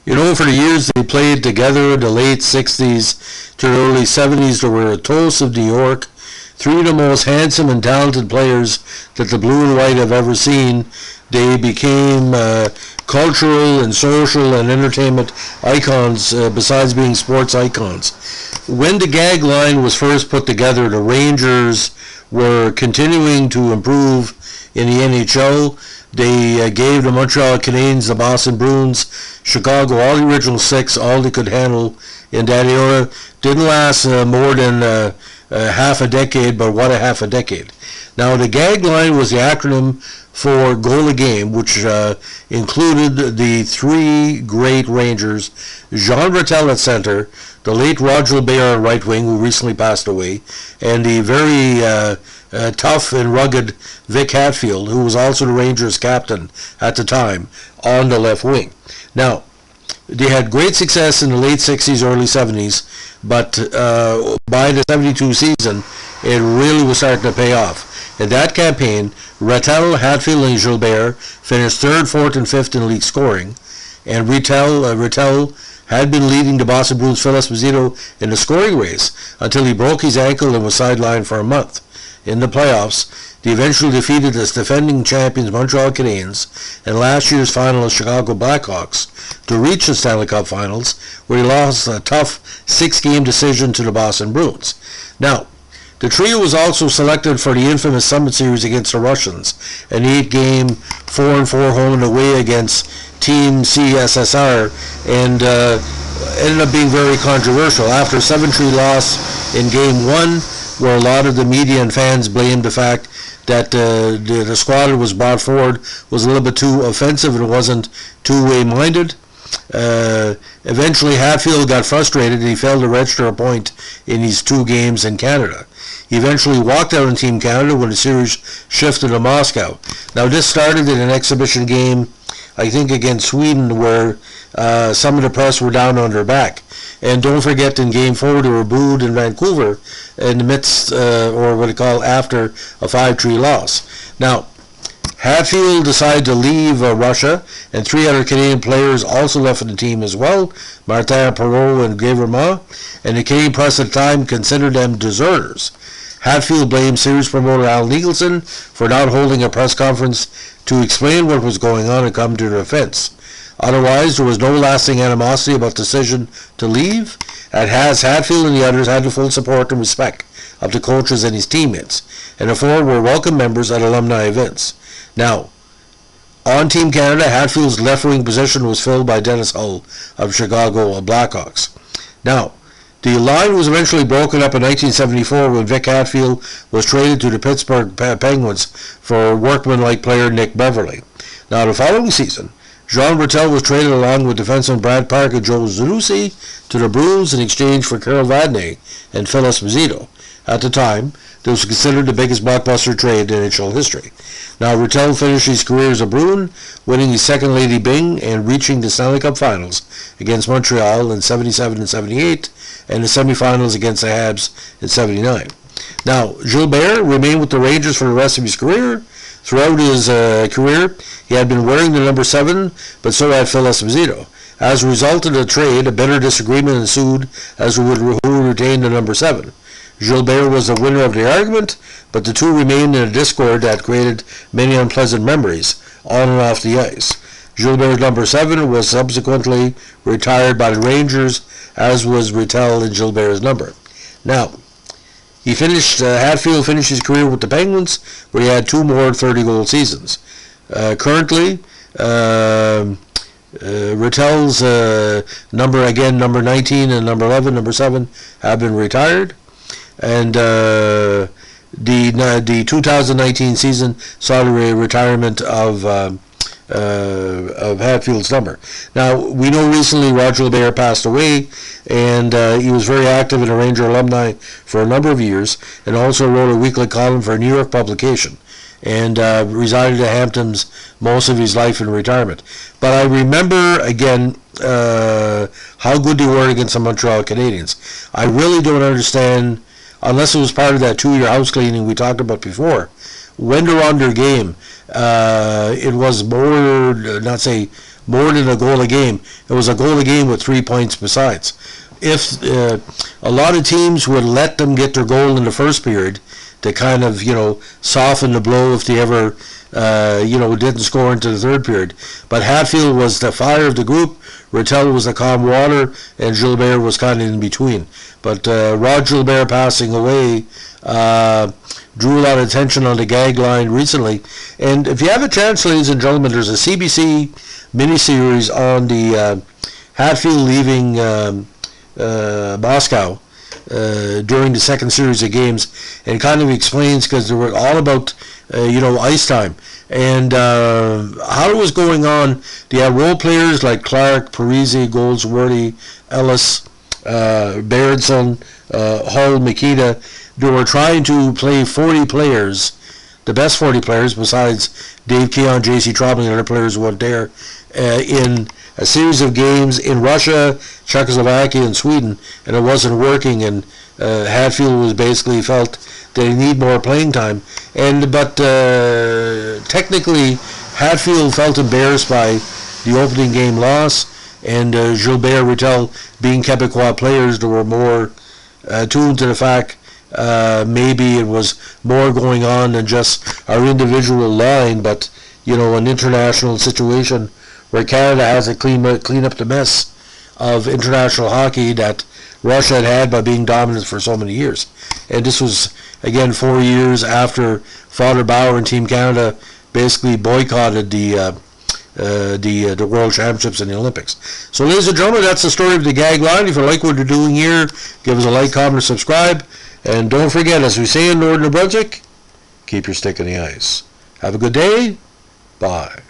For the years they played together in the late 60s to the early 70s, they were a toast of New York, three of the most handsome and talented players that the blue and white have ever seen. They became cultural and social and entertainment icons besides being sports icons. When the GAG line was first put together, the Rangers were continuing to improve in the NHL. They gave the Montreal Canadiens, the Boston Bruins, Chicago, all the original six, all they could handle in that era. Didn't last more than half a decade, but what a half a decade. Now, the GAG line was the acronym for goal a game, which included the three great Rangers, Jean Ratelle at center, the late Roger Gilbert on right wing, who recently passed away, and the very tough and rugged Vic Hadfield, who was also the Rangers captain at the time, on the left wing. Now, they had great success in the late 60s, early 70s, but by the 72 season, it really was starting to pay off. In that campaign, Ratelle, Hadfield, and Gilbert finished third, fourth, and fifth in league scoring, and Ratelle had been leading the Boston Bruins' Phil Esposito in the scoring race until he broke his ankle and was sidelined for a month. In the playoffs, they eventually defeated the defending champions Montreal Canadiens and last year's finalist Chicago Blackhawks to reach the Stanley Cup Finals, where he lost a tough 6-game decision to the Boston Bruins. Now, the trio was also selected for the infamous Summit Series against the Russians, an 8-game 4-4 home and away against Team CSSR, and ended up being very controversial. After a 7-3 loss in Game 1, where a lot of the media and fans blamed the fact that the squad was brought forward was a little bit too offensive and wasn't two-way minded. Eventually, Hadfield got frustrated and he failed to register a point in these 2 games in Canada. He eventually walked out on Team Canada when the series shifted to Moscow. Now, this started in an exhibition game, I think against Sweden, where some of the press were down on their back. And don't forget, in Game 4, they were booed in Vancouver in the midst, or what they call after, a 5-3 loss. Now, Hadfield decided to leave Russia, and 3 other Canadian players also left the team as well, Martin Perreault and Guy, and the Canadian press at the time considered them deserters. Hadfield blamed series promoter Al Nicholson for not holding a press conference to explain what was going on and come to their defense. Otherwise, there was no lasting animosity about the decision to leave, and Hadfield and the others had the full support and respect of the coaches and his teammates, and the 4 were welcome members at alumni events. Now, on Team Canada, Hadfield's left-wing position was filled by Dennis Hull of Chicago Blackhawks. Now, the line was eventually broken up in 1974 when Vic Hadfield was traded to the Pittsburgh Penguins for workman-like player Nick Beverly. Now, the following season, Jean Ratelle was traded along with defenseman Brad Park and Joe Zanussi to the Bruins in exchange for Carol Vadnais and Phil Esposito. At the time, this was considered the biggest blockbuster trade in NHL history. Now, Ratelle finished his career as a Bruin, winning his second Lady Byng and reaching the Stanley Cup Finals against Montreal in 77 and 78, and the semifinals against the Habs in 79. Now, Gilbert remained with the Rangers for the rest of his career. Throughout his career, he had been wearing the number 7, but so had Phil Esposito. As a result of the trade, a bitter disagreement ensued as to who retained the number 7. Gilbert was the winner of the argument, but the two remained in a discord that created many unpleasant memories on and off the ice. Gilbert's number 7 was subsequently retired by the Rangers, as was Ratelle and Gilbert's number. Now, Hadfield finished his career with the Penguins, where he had 2 more 30-goal seasons. Currently, Ratelle's number 19 and number 11, number 7, have been retired. And the 2019 season saw the retirement of Hadfield's number. Now, we know recently Roger Gilbert passed away, and he was very active in a Ranger alumni for a number of years, and also wrote a weekly column for a New York publication, and resided at Hamptons most of his life in retirement. But I remember, again, how good they were against the Montreal Canadiens. I really don't understand, unless it was part of that 2-year house cleaning we talked about before, when they're on their game, it was more, not say more than a goal a game. It was a goal a game with 3 points besides. If a lot of teams would let them get their goal in the first period to kind of, soften the blow if they ever, didn't score into the third period. But Hadfield was the fire of the group, Ratelle was the calm water, and Gilbert was kind of in between. But Rod Gilbert passing away drew a lot of attention on the GAG line recently. And if you have a chance, ladies and gentlemen, there's a CBC miniseries on the Hadfield leaving Moscow during the second series of games, and kind of explains, because they were all about ice time and how it was going on. They had role players like Clark, Parisi, Goldsworthy, Ellis, Berenson, Hull, Makita. They were trying to play 40 players, the best 40 players besides Dave Keon, J.C. Trombley, and other players who weren't there, in a series of games in Russia, Czechoslovakia, and Sweden, and it wasn't working, and Hadfield was basically felt that he need more playing time. But technically, Hadfield felt embarrassed by the opening game loss, and Gilbert, Ratelle being Quebecois players, there were more tuned to the fact maybe it was more going on than just our individual line, but an international situation where Canada has to clean up the mess of international hockey that Russia had by being dominant for so many years. And this was, again, 4 years after Father Bauer and Team Canada basically boycotted the World Championships and the Olympics. So, ladies and gentlemen, that's the story of the GAG line. If you like what we're doing here, give us a like, comment, and subscribe. And don't forget, as we say in Northern New Brunswick, keep your stick in the ice. Have a good day. Bye.